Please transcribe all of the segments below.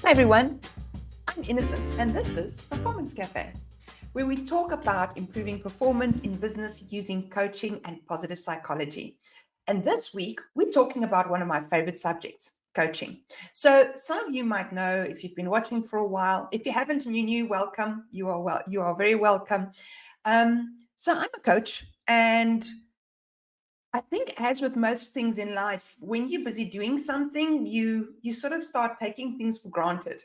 Hi everyone, I'm Innocent and this is Performance Cafe, where we talk about improving performance in business using coaching and positive psychology. And this week, we're talking about one of my favorite subjects, coaching. So some of you might know if you've been watching for a while. If you haven't and you're new, welcome. You are very welcome. So I'm a coach, and I think, as with most things in life, when you're busy doing something, you sort of start taking things for granted.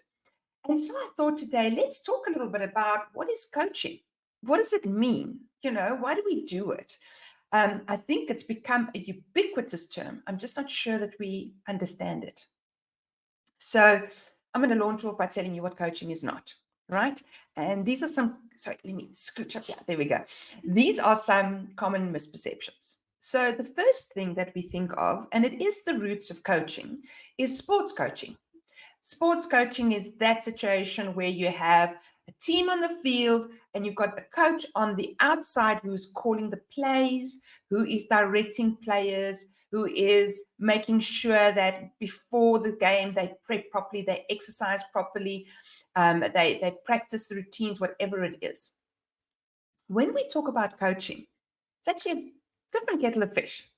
And so I thought today, let's talk a little bit about what is coaching? What does it mean? Why do we do it? I think it's become a ubiquitous term. I'm just not sure that we understand it. So I'm going to launch off by telling you what coaching is not, right? And these are sorry, let me scooch up. Yeah, there we go. These are some common misperceptions. So the first thing that we think of, and it is the roots of coaching, is sports coaching. Sports coaching is that situation where you have a team on the field and you've got a coach on the outside who's calling the plays, who is directing players, who is making sure that before the game they prep properly, they exercise properly, they practice the routines, whatever it is. When we talk about coaching, it's actually a different kettle of fish,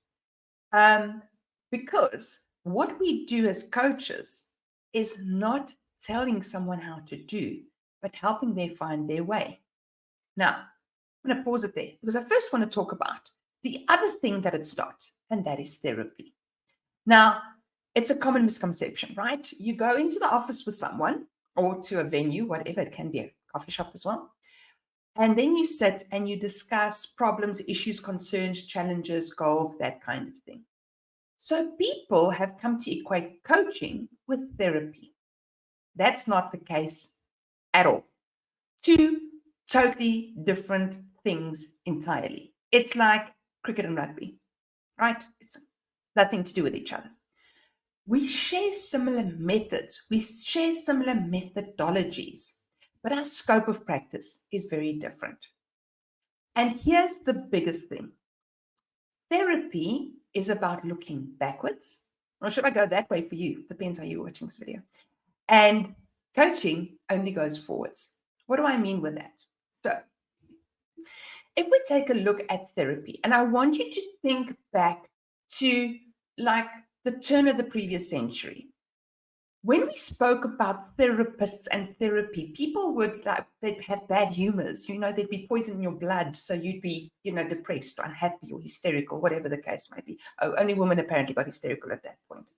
because what we do as coaches is not telling someone how to do, but helping them find their way. Now, I'm going to pause it there because I first want to talk about the other thing that it's not, and that is therapy. Now, it's a common misconception, right? You go into the office with someone or to a venue, whatever, it can be a coffee shop as well. And then you sit and you discuss problems, issues, concerns, challenges, goals, that kind of thing. So people have come to equate coaching with therapy. That's not the case at all. Two totally different things entirely. It's like cricket and rugby, right? It's nothing to do with each other. We share similar methods, we share similar methodologies, but our scope of practice is very different. And here's the biggest thing. Therapy is about looking backwards. Or should I go that way for you? Depends how you're watching this video. And coaching only goes forwards. What do I mean with that? So if we take a look at therapy, and I want you to think back to like the turn of the previous century. When we spoke about therapists and therapy, people would they'd have bad humors, there'd be poison in your blood. So you'd be, depressed or unhappy or hysterical, whatever the case might be. Oh, only women apparently got hysterical at that point.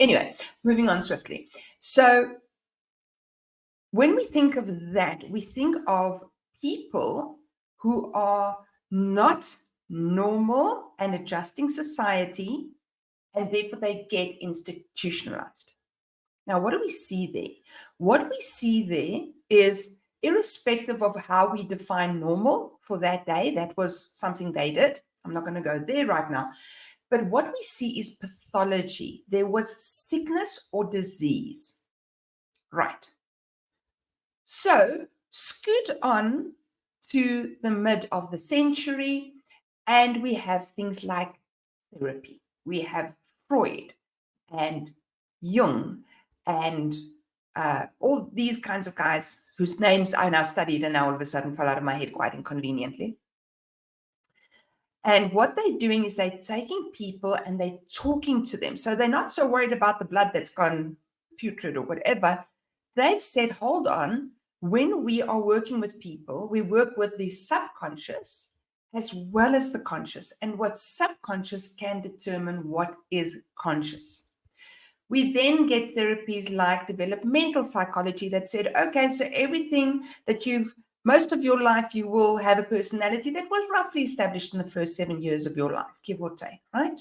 Anyway, moving on swiftly. So when we think of that, we think of people who are not normal and adjusting society, and therefore they get institutionalized. Now, what do we see there? What we see there is, irrespective of how we define normal for that day, that was something they did. I'm not going to go there right now. But what we see is pathology. There was sickness or disease. Right. So scoot on to the mid of the century, and we have things like therapy. We have Freud and Jung and all these kinds of guys whose names I now studied and now all of a sudden fell out of my head quite inconveniently. And what they're doing is they're taking people and they're talking to them. So they're not so worried about the blood that's gone putrid or whatever. They've said, hold on, when we are working with people, we work with the subconscious as well as the conscious. And what's subconscious can determine what is conscious. We then get therapies like developmental psychology that said, okay, so everything that most of your life, you will have a personality that was roughly established in the first 7 years of your life, give or take, right?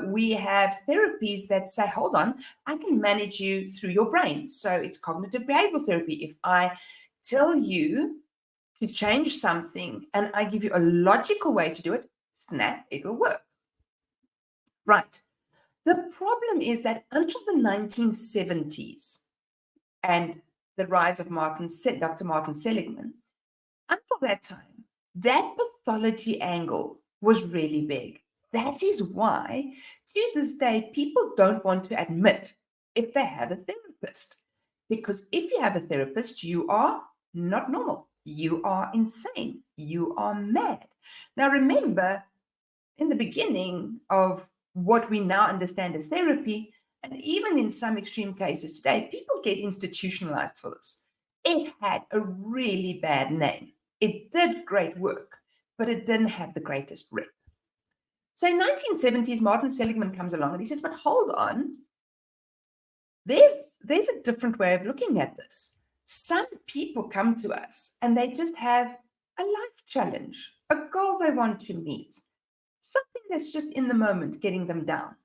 We have therapies that say, hold on, I can manage you through your brain. So it's cognitive behavioral therapy. If I tell you to change something and I give you a logical way to do it, snap, it'll work. Right. The problem is that until the 1970s and the rise of Dr. Martin Seligman, until that time, that pathology angle was really big. That is why, to this day, people don't want to admit if they have a therapist. Because if you have a therapist, you are not normal. You are insane. You are mad. Now, remember, in the beginning of what we now understand as therapy, and even in some extreme cases today, people get institutionalized for this. It had a really bad name. It did great work, but it didn't have the greatest rep. So in 1970s, Martin Seligman comes along and he says, but hold on, there's a different way of looking at this. Some people come to us and they just have a life challenge, a goal they want to meet, something that's just in the moment getting them down.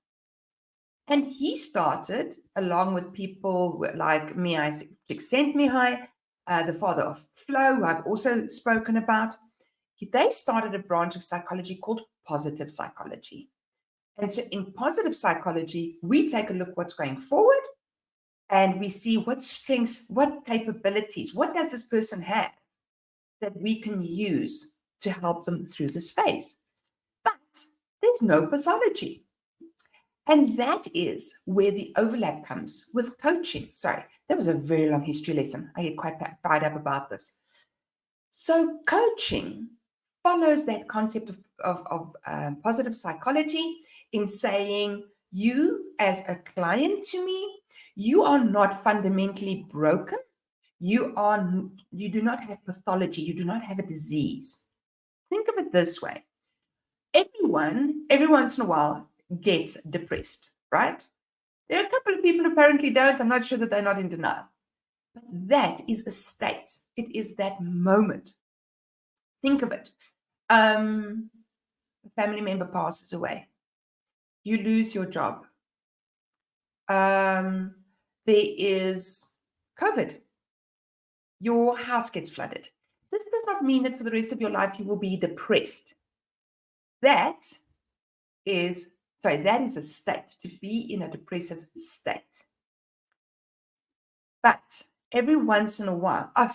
And he started, along with people like Mihaly Csikszentmihalyi, the father of flow, who I've also spoken about. They started a branch of psychology called positive psychology. And so in positive psychology, we take a look what's going forward and we see what strengths, what capabilities, what does this person have that we can use to help them through this phase. But there's no pathology. And that is where the overlap comes with coaching. Sorry, that was a very long history lesson. I get quite fired up about this. So coaching follows that concept of positive psychology in saying, you as a client to me, you are not fundamentally broken. You do not have pathology. You do not have a disease. Think of it this way. Everyone, every once in a while, gets depressed, right? There are a couple of people who apparently don't. I'm not sure that they're not in denial. But that is a state. It is that moment. Think of it. A family member passes away. You lose your job. There is COVID. Your house gets flooded. This does not mean that for the rest of your life you will be depressed. That is a state, to be in a depressive state. But every once in a while, I've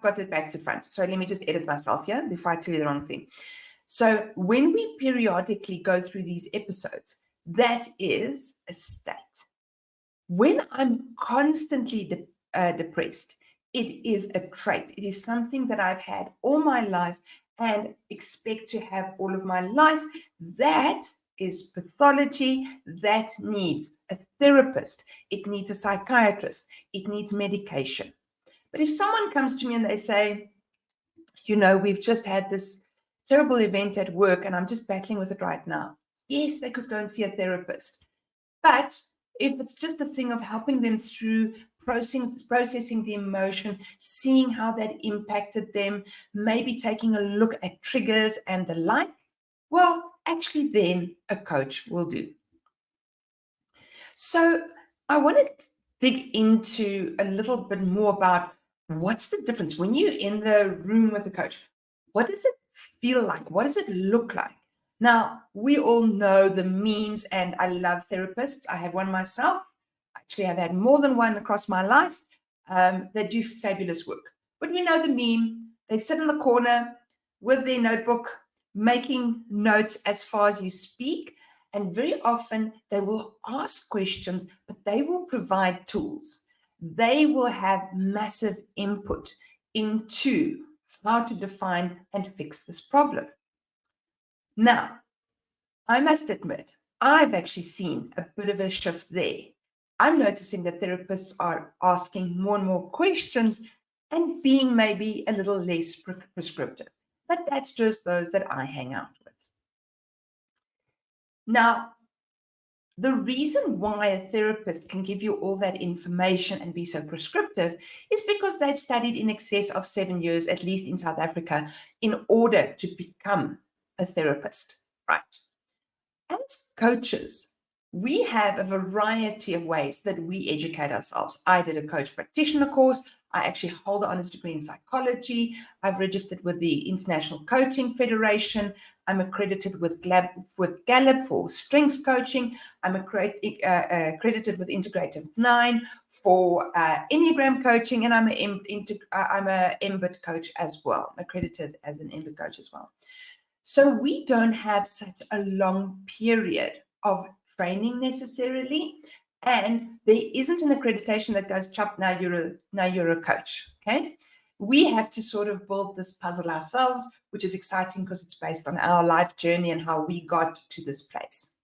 got it back to front. So let me just edit myself here before I tell you the wrong thing. So when we periodically go through these episodes, that is a state. When I'm constantly depressed, it is a trait. It is something that I've had all my life and expect to have all of my life. That is pathology. That needs a therapist. It needs a psychiatrist. It needs medication. But if someone comes to me and they say, we've just had this terrible event at work and I'm just battling with it right now. Yes, they could go and see a therapist. But if it's just a thing of helping them through processing the emotion, seeing how that impacted them, maybe taking a look at triggers and the like, well, actually then a coach will do. So I want to dig into a little bit more about what's the difference when you're in the room with the coach. What does it feel like? What does it look like? Now, we all know the memes, and I love therapists. I have one myself. Actually, I've had more than one across my life. They do fabulous work. But we know the meme. They sit in the corner with their notebook, making notes as far as you speak. And very often they will ask questions, but they will provide tools. They will have massive input into how to define and fix this problem. Now, I must admit, I've actually seen a bit of a shift there. I'm noticing that therapists are asking more and more questions and being maybe a little less prescriptive. But that's just those that I hang out with. Now, the reason why a therapist can give you all that information and be so prescriptive is because they've studied in excess of 7 years, at least in South Africa, in order to become a therapist, right? As coaches, we have a variety of ways that we educate ourselves. I did a coach practitioner course. I actually hold an honors degree in psychology. I've registered with the International Coaching Federation. I'm accredited with Gallup for strengths coaching. I'm accredited with Integrative 9 for Enneagram coaching, and I'm an MBIT coach as well, accredited as an MBIT coach as well. So we don't have such a long period of training necessarily, And there isn't an accreditation that goes, chop, now you're a coach. Okay. We have to sort of build this puzzle ourselves, which is exciting because it's based on our life journey and how we got to this place.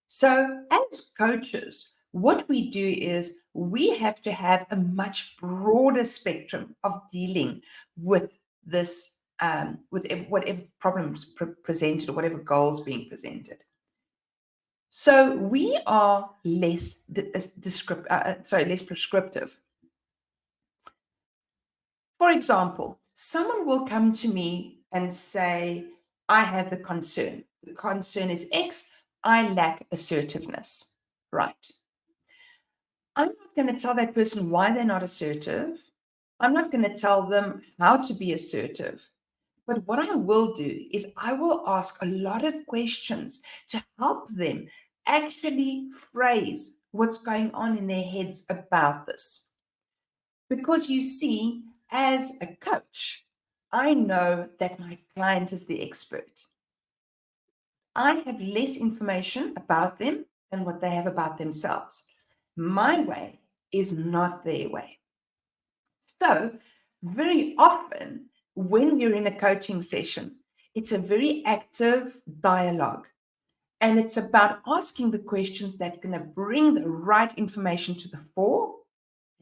So as coaches, what we do is we have to have a much broader spectrum of dealing with this, with whatever problems presented or whatever goals being presented. So we are less less prescriptive. For example, someone will come to me and say, I have a concern. The concern is X. I lack assertiveness. Right. I'm not going to tell that person why they're not assertive. I'm not going to tell them how to be assertive. But what I will do is I will ask a lot of questions to help them actually phrase what's going on in their heads about this. Because you see, as a coach, I know that my client is the expert. I have less information about them than what they have about themselves. My way is not their way. So, very often, when you're in a coaching session, it's a very active dialogue. And it's about asking the questions that's going to bring the right information to the fore.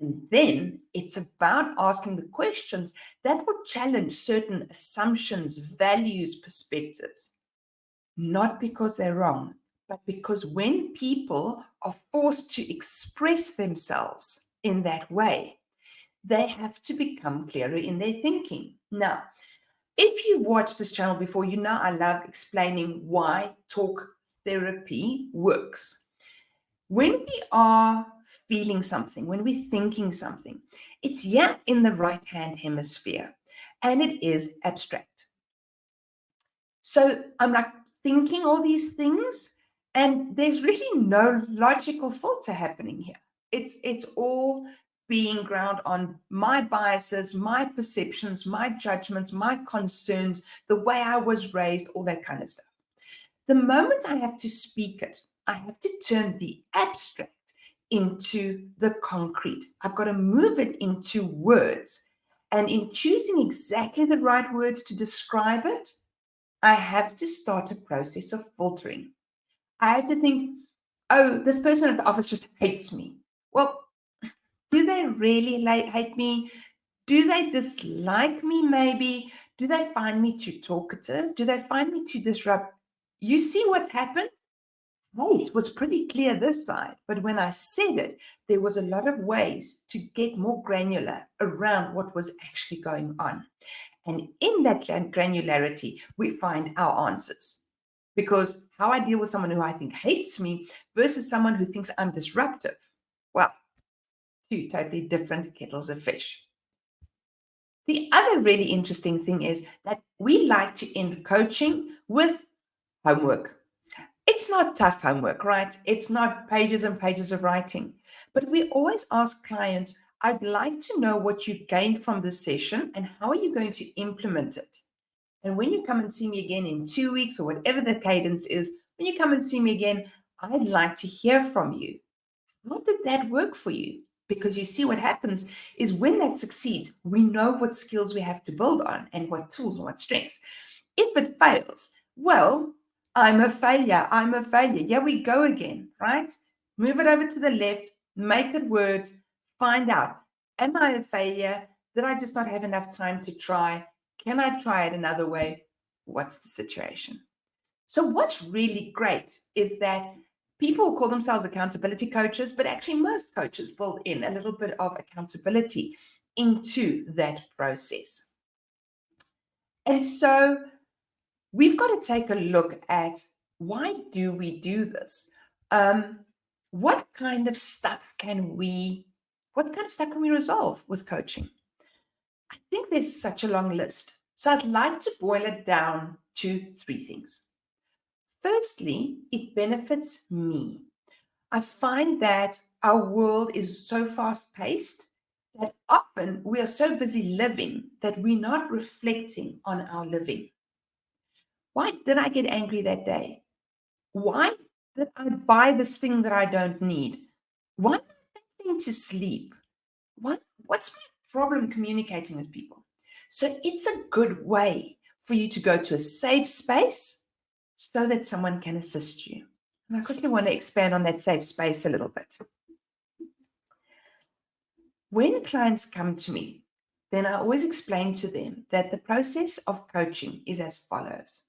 And then it's about asking the questions that will challenge certain assumptions, values, perspectives. Not because they're wrong, but because when people are forced to express themselves in that way, they have to become clearer in their thinking. Now, if you've watched this channel before, you know I love explaining why talk therapy works. When we are feeling something, when we're thinking something, it's in the right-hand hemisphere, and it is abstract. So I'm like thinking all these things, and there's really no logical filter happening here. It's all being ground on my biases, my perceptions, my judgments, my concerns, the way I was raised, all that kind of stuff. The moment I have to speak it, I have to turn the abstract into the concrete. I've got to move it into words. And in choosing exactly the right words to describe it, I have to start a process of filtering. I have to think, oh, this person at the office just hates me. Well, do they really hate me? Do they dislike me maybe? Do they find me too talkative? Do they find me too disruptive? You see what's happened? It was pretty clear this side, but when I said it, there was a lot of ways to get more granular around what was actually going on. And in that granularity, we find our answers. Because how I deal with someone who I think hates me versus someone who thinks I'm disruptive, well, two totally different kettles of fish. The other really interesting thing is that we like to end coaching with homework. It's not tough homework, right? It's not pages and pages of writing. But we always ask clients, I'd like to know what you gained from this session and how are you going to implement it? And when you come and see me again in 2 weeks or whatever the cadence is, when you come and see me again, I'd like to hear from you. How did that work for you? Because you see what happens is when that succeeds, we know what skills we have to build on and what tools and what strengths. If it fails, well, I'm a failure. I'm a failure. Here we go again, right? Move it over to the left, make it words, find out. Am I a failure? Did I just not have enough time to try? Can I try it another way? What's the situation? So what's really great is that people call themselves accountability coaches, but actually most coaches build in a little bit of accountability into that process. And so we've got to take a look at why do we do this? What kind of stuff can we resolve with coaching? I think there's such a long list. So I'd like to boil it down to 3 things. Firstly, it benefits me. I find that our world is so fast paced that often we are so busy living that we're not reflecting on our living. Why did I get angry that day? Why did I buy this thing that I don't need? Why am I failing to sleep? What's my problem communicating with people? So it's a good way for you to go to a safe space so that someone can assist you. And I quickly want to expand on that safe space a little bit. When clients come to me, then I always explain to them that the process of coaching is as follows.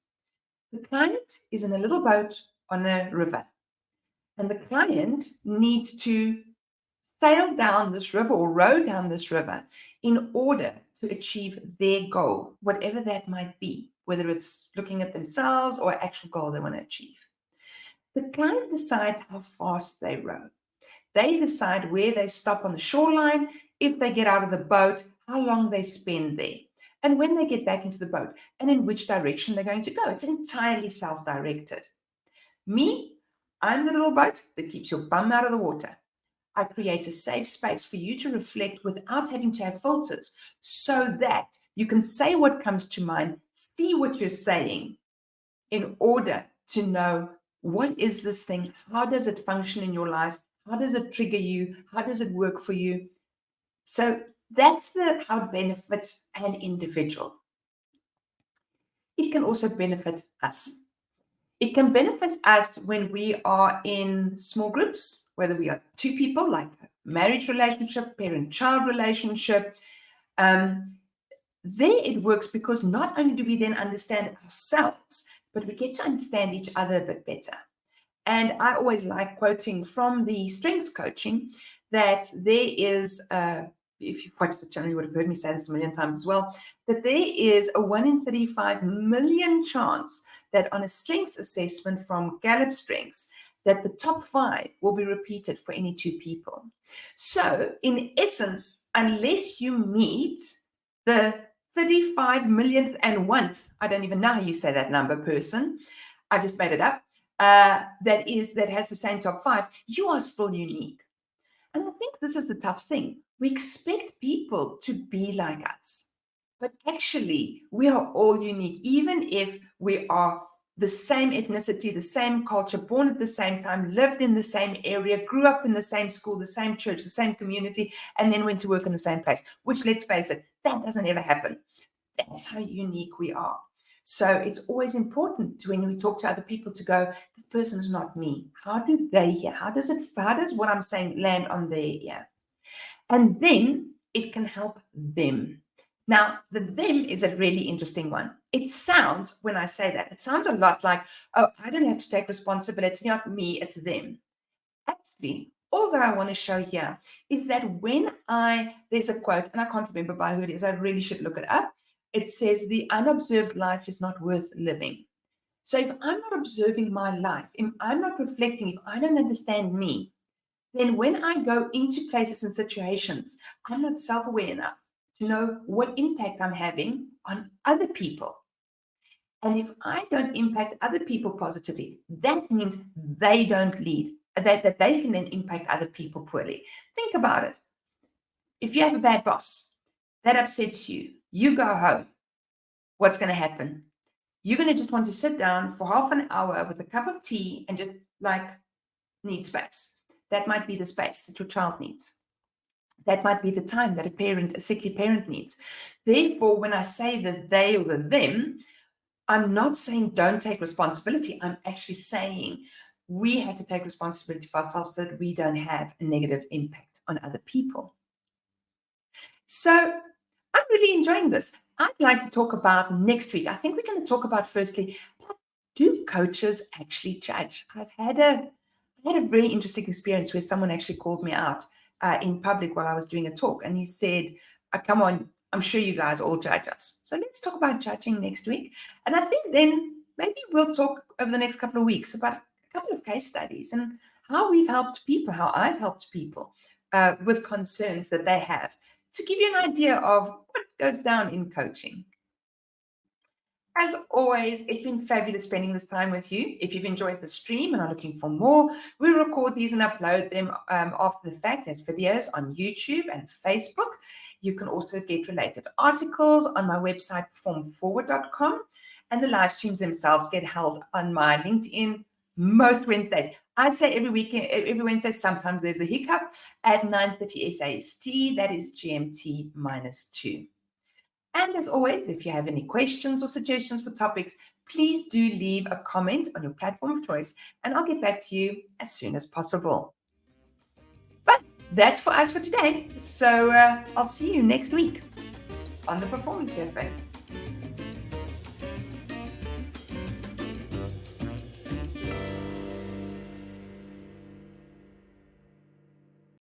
The client is in a little boat on a river, and the client needs to sail down this river or row down this river in order to achieve their goal, whatever that might be, whether it's looking at themselves or actual goal they want to achieve. The client decides how fast they row. They decide where they stop on the shoreline, if they get out of the boat, how long they spend there, and when they get back into the boat, and in which direction they're going to go. It's entirely self-directed. Me, I'm the little boat that keeps your bum out of the water. I create a safe space for you to reflect without having to have filters so that you can say what comes to mind, see what you're saying in order to know what is this thing, how does it function in your life, how does it trigger you, how does it work for you. So that's how it benefits an individual. It can also benefit us. It can benefit us when we are in small groups, whether we are two people, like a marriage relationship, parent-child relationship. There it works because not only do we then understand ourselves, but we get to understand each other a bit better. And I always like quoting from the strengths coaching that there is, if you've watched the channel, you would have heard me say this a million times as well, that there is a 1 in 35 million chance that on a strengths assessment from Gallup Strengths, that the top 5 will be repeated for any 2 people. So in essence, unless you meet the 35 millionth and 1th, I don't even know how you say that number, person, I just made it up, that has the same top 5, you are still unique. And I think this is the tough thing. We expect people to be like us, but actually we are all unique, even if we are the same ethnicity, the same culture, born at the same time, lived in the same area, grew up in the same school, the same church, the same community, and then went to work in the same place, which, let's face it, that doesn't ever happen. That's how unique we are. So it's always important to, when we talk to other people, to go, this person is not me. How do they hear? How does what I'm saying land on their ear? And then it can help them. Now, the them is a really interesting one. It sounds, when I say that, it sounds a lot like, oh, I don't have to take responsibility. It's not me, it's them. Actually, all that I want to show here is that when there's a quote, and I can't remember by who it is, I really should look it up. It says, the unobserved life is not worth living. So if I'm not observing my life, if I'm not reflecting, if I don't understand me, then when I go into places and situations, I'm not self-aware enough to know what impact I'm having on other people. And if I don't impact other people positively, that means they don't lead, that they can then impact other people poorly. Think about it. If you have a bad boss, that upsets you, you go home, what's going to happen? You're going to just want to sit down for half an hour with a cup of tea and just need space. That might be the space that your child needs. That might be the time that a sickly parent needs. Therefore, when I say the they or the them, I'm not saying don't take responsibility. I'm actually saying we have to take responsibility for ourselves so that we don't have a negative impact on other people. So I'm really enjoying this. I'd like to talk about next week. I think we're going to talk about, firstly, do coaches actually judge? I had a very interesting experience where someone actually called me out in public while I was doing a talk, and he said, come on, I'm sure you guys all judge us. So let's talk about judging next week. And I think then maybe we'll talk over the next couple of weeks about a couple of case studies and how we've helped people, how I've helped people with concerns that they have, to give you an idea of what goes down in coaching. As always, it's been fabulous spending this time with you. If you've enjoyed the stream and are looking for more, we record these and upload them after the fact as videos on YouTube and Facebook. You can also get related articles on my website, performforward.com, and the live streams themselves get held on my LinkedIn, most Wednesdays. I say every weekend, every Wednesday, sometimes there's a hiccup at 9:30 SAST, that is GMT -2. And as always, if you have any questions or suggestions for topics, please do leave a comment on your platform of choice, and I'll get back to you as soon as possible. But that's for us for today. So I'll see you next week on the Performance Cafe.